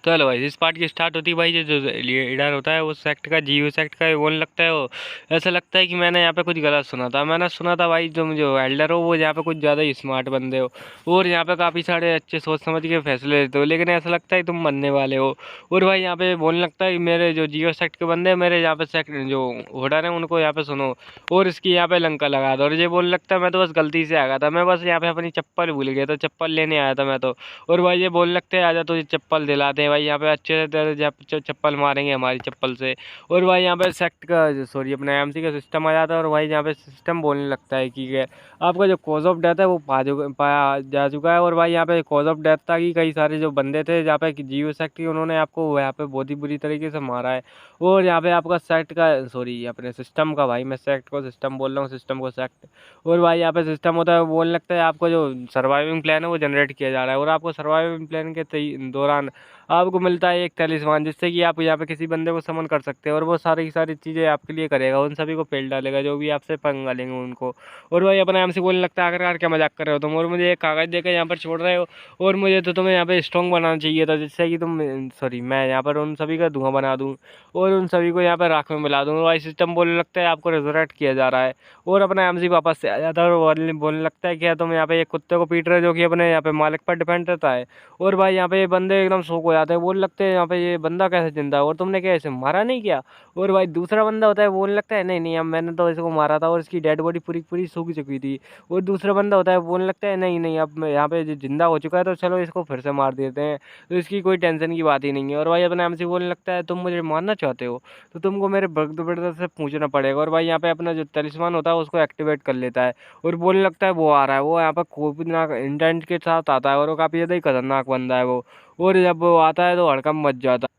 तो हेलो भाई, इस पार्ट की स्टार्ट होती है भाई। जो लीडर होता है वो सेक्ट का, जियो सेक्ट का बोलने लगता है वो। ऐसा लगता है कि मैंने यहाँ पे कुछ गलत सुना था। मैंने सुना था भाई तुम जो एल्डर हो वो यहाँ पे कुछ ज़्यादा ही स्मार्ट बंदे हो और यहाँ पे काफ़ी सारे अच्छे सोच समझ के फैसले लेते हो, लेकिन ऐसा लगता है तुम मरने वाले हो। और भाई यहाँ पे बोलने लगता है कि मेरे जो जियो सेक्ट के बंदे हैं, मेरे यहाँ पे सेक्ट जो होल्डर हैं उनको यहाँ पे सुनो और इसकी यहाँ पे लंका लगा दो। और ये बोलने लगता है मैं तो बस गलती से आ गया था, मैं बस यहाँ पे अपनी चप्पल भूल गया था, चप्पल लेने आया था मैं तो। और भाई ये बोलने लगते हैं आजा तुझे चप्पल दिलाते हैं भाई, यहाँ पे अच्छे से तेरे चप्पल मारेंगे हमारी चप्पल से। और भाई यहाँ पे सेक्ट का सॉरी अपना एमसी का सिस्टम आ जाता है और भाई यहाँ पे सिस्टम बोलने लगता है कि आपका जो कॉज ऑफ डेथ है वो पाया जा चुका है। और भाई यहाँ पे कॉज ऑफ डेथ था कि कई सारे जो बंदे थे जहाँ पे जियो सेक्ट के, उन्होंने आपको यहाँ पे बहुत ही बुरी तरीके से मारा है। और यहाँ पे आपका सेक्ट का सॉरी अपने सिस्टम का, भाई मैं सेक्ट को सिस्टम बोल रहा हूँ, सिस्टम को सेक्ट। और भाई यहाँ पे सिस्टम होता है वो बोलने लगता है आपको जो सर्वाइविंग प्लान है वो जनरेट किया जा रहा है। और आपको सर्वाइविंग प्लान के दौरान आपको मिलता है एक तalisमान, जिससे कि आप यहाँ पे किसी बंदे को समन कर सकते हैं और वो सारी की सारी चीज़ें आपके लिए करेगा, उन सभी को फेल डालेगा जो भी आपसे पंगा लेंगे उनको। और भाई अपना एमसी बोलने लगता है आखिरकार क्या मजाक कर रहे हो तुम, और मुझे एक कागज़ देकर यहाँ पर छोड़ रहे हो, और मुझे तो तुम्हें यहाँ पे स्ट्रॉन्ग बनाना चाहिए था जिससे कि तुम सॉरी मैं यहाँ पर उन सभी का धुआं बना दूँ और उन सभी को यहाँ पर राख में मिला दूँ। और भाई सिस्टम बोलने लगता है आपको रिजरेक्ट किया जा रहा है। और अपना एमसी वापस से आ जाता है और बोलने लगता है कि तुम यहाँ पे एक कुत्ते को पीट रहे हो जो कि अपने यहाँ पे मालिक पर डिपेंड रहता है। और भाई यहाँ पे ये बंदे एकदम शौक हो जाते हैं, बोलने लगते हैं यहाँ पे ये बंदा कैसे जिंदा है और तुमने क्या इसे मारा नहीं किया। और भाई दूसरा बंदा होता है बोलने लगता है नहीं नहीं, अब मैंने तो इसको मारा था और इसकी डेड बॉडी पूरी पूरी सूख चुकी थी। और दूसरा बंदा होता है बोलने लगता है नहीं नहीं, अब यहाँ पे जिंदा हो चुका है तो चलो इसको फिर से मार देते हैं, तो इसकी कोई टेंशन की बात ही नहीं है। और भाई अपने एमसी बोलने लगता है तुम मुझे मारना चाहते हो तो तुमको मेरे भक्त ब्रदर से पूछना पड़ेगा। और भाई यहाँ पे अपना जो तलिस्मान होता है उसको एक्टिवेट कर लेता है और बोलने लगता है वो आ रहा है, वो यहाँ पर खौफनाक इंटेंट के साथ आता है और वो काफ़ी ज़्यादा ही खतरनाक बंदा है वो। और जब वो आता है तो हड़कंप मच जाता है।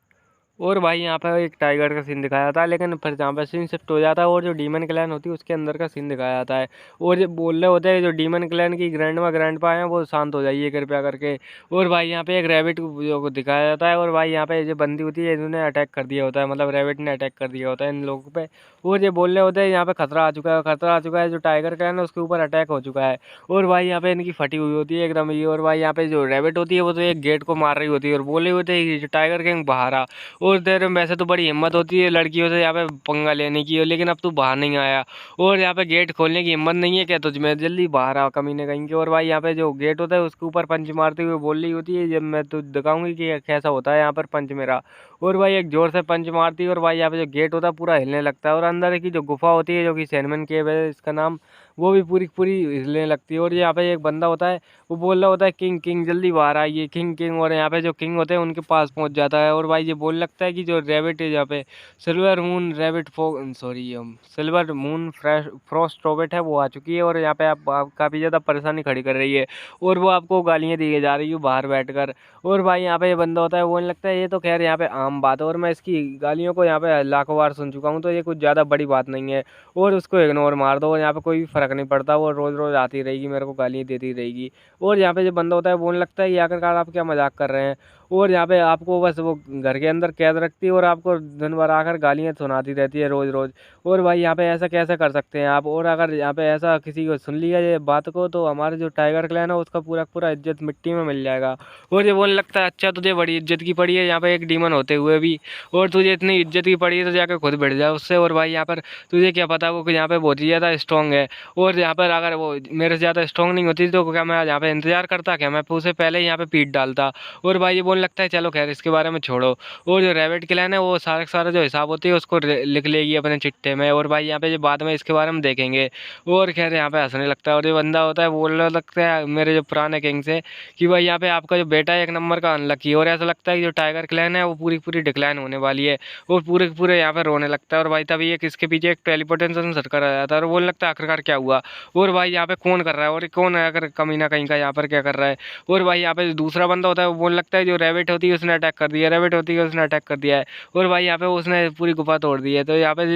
और भाई यहाँ पे एक टाइगर का सीन दिखाया जाता है, लेकिन फिर जहाँ पे सीन शिफ्ट हो जाता है और जो डीमन क्लैन होती है उसके अंदर का सीन दिखाया जाता है। और जो बोल रहे होते हैं जो डीमन क्लैन की ग्रैंड पा हैं वो शांत हो जाइए कृपया करके। और भाई यहाँ पे एक रैबिट को दिखाया जाता है और भाई यहाँ पे जो बंदी होती है इन्होंने अटैक कर दिया होता है, मतलब रैबिट ने अटैक कर दिया होता है इन लोगों पे। और ये बोल रहे होते हैं यहाँ पे खतरा आ चुका है, खतरा आ चुका है, जो टाइगर क्लैन है उसके ऊपर अटैक हो चुका है। और भाई यहाँ पे इनकी फटी हुई होती है एकदम ही। और भाई यहाँ पे जो रैबिट होती है वो तो एक गेट को मार रही होती है और बोले होते हैं कि टाइगर किंग बाहर आ। और तेरे में वैसे तो बड़ी हिम्मत होती है लड़कियों से यहाँ पे पंगा लेने की, लेकिन अब तू बाहर नहीं आया और यहाँ पे गेट खोलने की हिम्मत नहीं है क्या तुझमें, जल्दी बाहर आ कमीने कहीं के। और भाई यहाँ पे जो गेट होता है उसके ऊपर पंच मारते हुए बोल रही होती है जब मैं तो दिखाऊंगी कि कैसा होता है यहाँ पर पंच मेरा। और भाई एक जोर से पंच मारती है और भाई यहाँ पे जो गेट होता है पूरा हिलने लगता है और अंदर की जो गुफा होती है जो कि सैनमन केव है इसका नाम, वो भी पूरी पूरी हिलने लगती है। और यहाँ पे एक बंदा होता है वो बोल रहा होता है किंग किंग जल्दी बाहर आइए किंग किंग। और यहाँ पे जो किंग होते हैं उनके पास पहुंच जाता है और भाई ये बोलने लगता है कि जो रैबिट है यहाँ पे silver moon rabbit sorry silver moon frost rabbit है वो आ चुकी है और यहाँ पे आप काफ़ी ज़्यादा परेशानी खड़ी कर रही है और वो आपको गालियाँ दी जा रही है बाहर बैठकर। और भाई यहाँ पे ये बंदा होता है वो बोलने लगता है ये तो खैर यहाँ पे आम बात है और मैं इसकी गालियों को यहाँ पे लाखों बार सुन चुका हूँ, तो ये कुछ ज़्यादा बड़ी बात नहीं है और उसको इग्नोर मार दो और यहाँ पे कोई भी फ़र्क नहीं पड़ता, वो रोज़ रोज़ आती रहेगी मेरे को गालियाँ देती रहेगी। और यहाँ पे जो बंदा होता है बोलने लगता है ये आखिरकार आप क्या मजाक कर रहे हैं। और यहाँ पे आपको बस वो घर के अंदर कैद रखती है और आपको दिन भर आकर गालियाँ सुनाती रहती है रोज़ रोज़। और भाई यहाँ पे ऐसा कैसे कर सकते हैं आप, और अगर यहाँ पे ऐसा किसी को सुन लिया ये बात को तो हमारे जो टाइगर क्लैन है उसका पूरा पूरा इज्जत मिट्टी में मिल जाएगा। और ये बोलने लगता है अच्छा तुझे बड़ी इज्जत की पड़ी है यहाँ पे एक डीमन होते हुए भी, और तुझे इतनी इज्जत की पड़ी है तो जाकर खुद भिड़ जाए उससे। और भाई यहाँ पर तुझे क्या पता वो कि यहाँ पे बहुत ही ज़्यादा स्ट्रॉन्ग है, और यहाँ पर अगर वो मेरे से ज़्यादा स्ट्रॉन्ग नहीं होती तो क्या मैं यहाँ पे इंतजार करता, क्या मैं उसे पहले ही यहाँ पे पीट डालता। और भाई ये बोलने लगता है चलो खैर इसके बारे में छोड़ो, और जो रैबिट क्लैन है वो सारा का सारा जो हिसाब होती है उसको लिख लेगी अपने चिट्ठे में। और भाई यहाँ पे जो बाद में इसके बारे में देखेंगे। और खैर यहाँ पे हंसने लगता है और ये बंदा होता है बोलने लगता है मेरे जो पुराने किंग से कि भाई यहाँ पे आपका जो बेटा है एक नंबर का अनलकी, और ऐसा लगता है कि जो टाइगर क्लैन है वो पूरी पूरी डिक्लाइन होने वाली है। और पूरे पूरे यहाँ पे रोने लगता है और भाई तभी एक इसके पीछे एक टेलीपोर्टेशन सर्कल आ जाता है और बोलने लगता है आखिरकार क्या हुआ। और भाई यहाँ पे कौन कर रहा है और ये कौन है अगर कमीना कहीं का यहाँ पर क्या कर रहा है। और भाई यहाँ पे दूसरा बंदा होता है वो बोलने लगता है जो रैबिट होती है उसने अटैक कर दिया, रैबिट होती है उसने अटैक कर दिया है। और भाई यहाँ पे उसने पूरी गुफा तोड़ दी है, तो यहाँ पे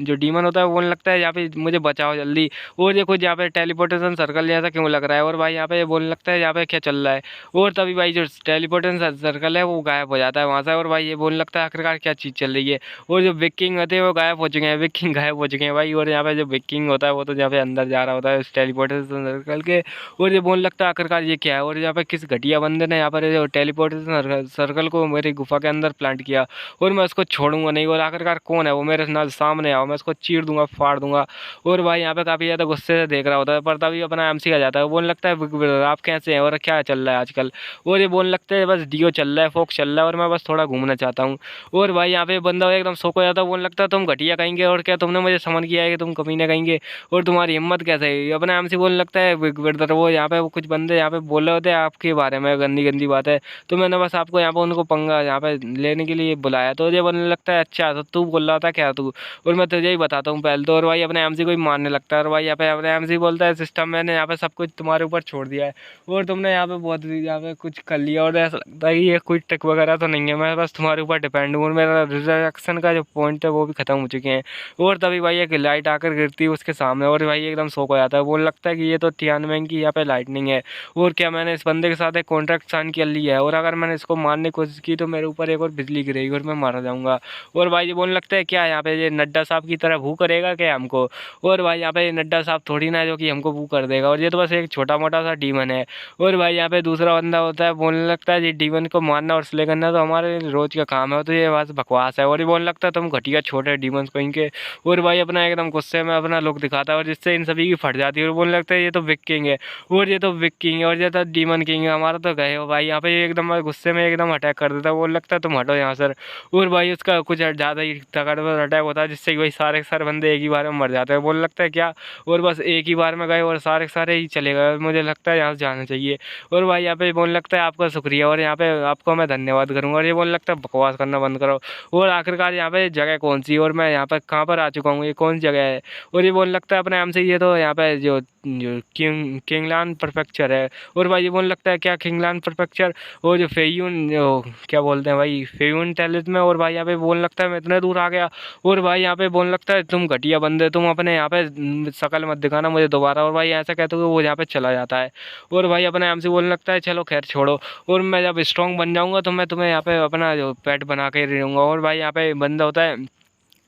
जो डीमन होता है वो बोलने लगता है यहाँ पे मुझे बचाओ जल्दी। और ये कुछ यहाँ पे टेलीपोर्टेशन सर्कल जैसा क्यों लग रहा है। और भाई यहाँ पे बोलने लगता है यहाँ पे क्या चल रहा है। और तभी भाई जो टेलीपोर्टेशन सर्कल है वो गायब हो जाता है वहाँ से, और भाई ये बोलने लगता है आखिरकार क्या चीज़ चल रही है। और जो विकिंग होते हैं वो गायब हो चुके हैं, विकिंग गायब हो चुके हैं भाई। और यहाँ पे जो विकिंग होता है वो तो यहाँ पे अंदर जा रहा होता है उस टेलीपोर्टेशन सर्कल के। और ये बोलने लगता है आखिरकार ये क्या है, और यहाँ पे किस घटिया बंदे ने यहाँ पर जो टेलीपोर्टेशन सर्कल को मेरी गुफा के अंदर प्लांट किया और मैं उसको छोड़ूंगा नहीं। और आखिरकार कौन है वो मेरे ना सामने आओ, मैं उसको चीर दूंगा, फाड़ दूंगा। और भाई यहाँ पे काफ़ी ज़्यादा गुस्से से देख रहा होता है, पर तभी अपना एमसी आ जाता है। वो बोलने लगता है, "बिग ब्रदर आप कैसे हैं और क्या चल रहा है आजकल?" और ये बोलने लगते हैं, "बस डीओ चल रहा है, फोक चल रहा है और मैं बस थोड़ा घूमना चाहता हूँ।" और भाई यहाँ पे बंदा एकदम शौक हो जाता है, बोलने लगता है, "तुम घटिया कहेंगे और क्या तुमने मुझे समन किया है कि तुम कमीने कहेंगे और तुम्हारी हिम्मत कैसे है?" अपना एमसी बोलने लगता है, "बिग ब्रदर वो यहाँ पे वो कुछ बंदे यहाँ पे बोल रहे होते हैं आपके बारे में गंदी गंदी बात है, तो मैंने बस आपको यहाँ पे उनको पंगा यहाँ पे लेने के लिए बुलाया।" तो ये बोलने लगता है, "अच्छा तो तू बोल रहा था क्या तू, और मैं तुझे ही बताता हूँ पहले तो।" और भाई अपने एमसी को ही मारने लगता है। और भाई यहाँ पे अपने एमसी बोलता है, "सिस्टम मैंने यहाँ पे सब कुछ तुम्हारे ऊपर छोड़ दिया है और तुमने यहाँ पे बहुत यहाँ पे कुछ कर लिया और ऐसा लगता है कि ये कोई ट्रिक वगैरह तो नहीं है, मैं बस तुम्हारे ऊपर डिपेंड हूँ और मेरा रिजेक्शन का जो पॉइंट है वो भी खत्म हो चुके हैं।" और तभी भाई एक लाइट आकर गिरती है उसके सामने और भाई एकदम शॉक हो जाता है। बोलने लगता है कि ये तो तियानवे की यहाँ पे लाइटनिंग है और क्या मैंने इस बंदे के साथ एक कॉन्ट्रैक्ट साइन कर लिया है और अगर मैंने इसको मारने की कोशिश की तो मेरे ऊपर एक और बिजली गिरेगी और मैं मारा जाऊँगा। और भाई ये बोलने लगता है, "क्या यहाँ पे ये नड्डा साहब की तरह भू करेगा क्या हमको?" और भाई यहाँ पे नड्डा साहब थोड़ी ना है जो कि हमको भू कर देगा, और ये तो बस एक छोटा मोटा सा डीमन है। और भाई यहाँ पे दूसरा बंदा होता है, बोलने लगता है, "ये डीमन को मारना और स्ले करना तो हमारे रोज का काम है, तो ये बस बकवास है।" और ये बोलने लगता है, "तुम घटिया छोटे डीमन को इनके।" और भाई अपना एकदम गुस्से में अपना लुक दिखाता है और जिससे इन सभी की फट जाती है और बोलने लगता है, "ये तो बिग किंग है और ये तो बिग किंग है और ये तो डीमन किंग है, हमारा तो गए हो भाई।" यहाँ पे ये एकदम गुस्से में एकदम अटैक कर देता है। बोलने लगता है, "तुम हटो यहाँ सर।" और भाई उसका कुछ ज़्यादा ही तगड़ा अटैक होता है जिससे कि भाई सारे के सारे बंदे एक ही बार में मर जाते हैं। बोलने लगता है, "क्या?" और बस एक ही बार में गए और सारे के सारे ही चले गए, मुझे लगता है यहाँ से जाना चाहिए। और भाई यहाँ पे बोलने लगता है, "आपका शुक्रिया और यहाँ पे आपको मैं धन्यवाद करूँगा।" और ये बोलने लगता है, "बकवास करना बंद करो।" और आखिरकार यहाँ पे जगह कौन सी और मैं यहाँ पर कहाँ पर आ चुका हूँ, ये कौन सी जगह है? और ये बोलने लगता है अपने हम से, "ये तो यहाँ पे जो जो किंगलान प्रीफेक्चर है।" और भाई ये बोलने लगता है, "क्या किंगलान प्रीफेक्चर?" वो जो फेयून जो क्या बोलते हैं भाई, फेयून टैलेंट में। और भाई यहाँ पे बोलने लगता है, "मैं इतने दूर आ गया।" और भाई यहाँ पे बोलने लगता है, "तुम घटिया बंदे, तुम अपने यहाँ पे शकल मत दिखाना मुझे दोबारा।" और भाई ऐसा कहते हुए वो यहाँ पे चला जाता है। और भाई अपने हम से बोलने लगता है, "चलो खैर छोड़ो, और मैं जब स्ट्रॉन्ग बन जाऊँगा तो मैं तुम्हें यहाँ पे अपना जो पेट बना के रहूँगा।" और भाई यहाँ पे बंदा होता है,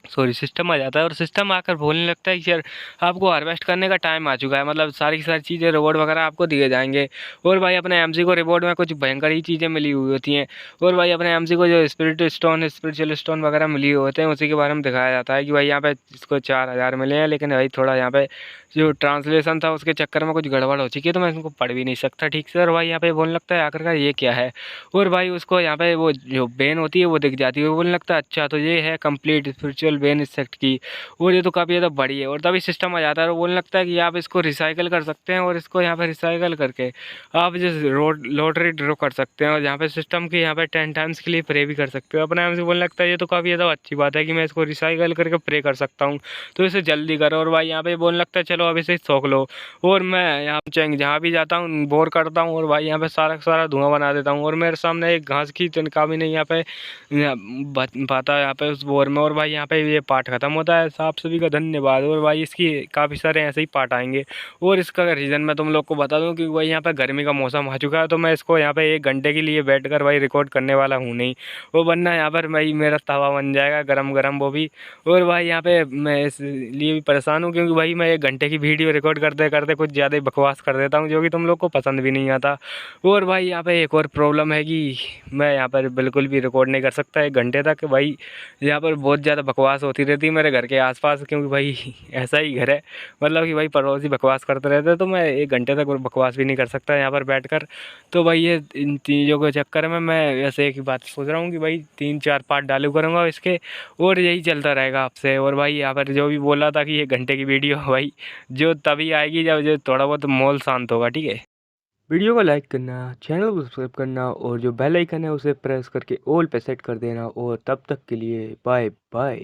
सॉरी सिस्टम आ जाता है और सिस्टम आकर बोलने लगता है कि यार आपको हार्वेस्ट करने का टाइम आ चुका है, मतलब सारी की सारी चीज़ें रिवॉर्ड वगैरह आपको दिए जाएंगे। और भाई अपने एमसी को रिवॉर्ड में कुछ भयंकर ही चीज़ें मिली हुई होती हैं। और भाई अपने एमसी को जो स्पिरिट स्टोन स्पिरिचुअल स्टोन वगैरह मिली हुए होते हैं उसी के बारे में दिखाया जाता है कि भाई यहाँ पे इसको 4,000 मिले हैं, लेकिन भाई थोड़ा यहाँ पे जो ट्रांसलेशन था उसके चक्कर में कुछ गड़बड़ हो चुकी है तो मैं इनको पढ़ भी नहीं सकता ठीक से। और भाई यहाँ पे बोलने लगता है आखिरकार ये क्या है। और भाई उसको यहाँ पे वो जो बेन होती है वो दिख जाती है, वो बोलने लगता है, "अच्छा तो ये है कंप्लीट स्पिरिचुअल बेन इस सेक्ट की।" और ये तो काफ़ी ज़्यादा बड़ी है। और तभी सिस्टम आ जाता है और बोलने लगता है कि आप इसको रिसाइकल कर सकते हैं और इसको यहाँ पे रिसाइकल करके आप जिस लॉटरी ड्रॉ कर सकते हैं और यहाँ पे सिस्टम की यहाँ पे 10 टाइम्स के लिए प्रे भी कर सकते हो। अपने आप से बोलने लगता है, "ये तो काफ़ी ज़्यादा अच्छी बात है कि मैं इसको रिसाइकल करके प्रे कर सकता हूँ, तो इसे जल्दी करो।" और भाई यहाँ पे बोलने लगता है, "चलो अब इसे सौंप लो।" और मैं यहाँ पे जहाँ भी जाता हूँ बोर करता हूँ और भाई यहाँ पे सारा का सारा धुआं बना देता हूँ और मेरे सामने एक घास की तिनका भी नहीं यहाँ पे बच पाता यहाँ पे उस बोर में। और भाई यहाँ पे ये पार्ट खत्म होता है। आप सभी का धन्यवाद। और भाई इसकी काफ़ी सारे ऐसे ही पार्ट आएंगे और इसका रीज़न मैं तुम लोग को बता दूं कि भाई यहाँ पे गर्मी का मौसम आ चुका है तो मैं इसको यहाँ पे 1 घंटे के लिए बैठ कर भाई रिकॉर्ड करने वाला हूँ नहीं, वो वरना यहाँ पर भाई मेरा तवा बन जाएगा गरम गरम वो भी। और भाई यहाँ पे मैं इसलिए भी परेशान हूँ क्योंकि भाई मैं 1 घंटे की वीडियो रिकॉर्ड करते करते कुछ ज़्यादा ही बकवास कर देता हूँ जो कि तुम लोग को पसंद भी नहीं आता। और भाई यहाँ पे एक और प्रॉब्लम है कि मैं यहाँ पर बिल्कुल भी रिकॉर्ड नहीं कर सकता 1 घंटे तक। भाई यहाँ पर बहुत ज़्यादा बकवास होती रहती है मेरे घर के आसपास, क्योंकि भाई ऐसा ही घर है, मतलब कि भाई पड़ोसी बकवास करते रहते हैं तो मैं 1 घंटे तक बकवास भी नहीं कर सकता यहाँ पर बैठकर। तो भाई ये इन चीज़ों के चक्कर में मैं ऐसे एक ही बात सोच रहा हूँ कि भाई 3-4 पार्ट डालू करूँगा इसके और यही चलता रहेगा आपसे। और भाई यहाँ पर जो भी बोला था कि 1 घंटे की वीडियो भाई जो तभी आएगी जब जो थोड़ा बहुत माहौल शांत होगा, ठीक है। वीडियो को लाइक करना, चैनल को सब्सक्राइब करना और जो बेल आइकन है उसे प्रेस करके ऑल पे सेट कर देना। और तब तक के लिए बाय बाय।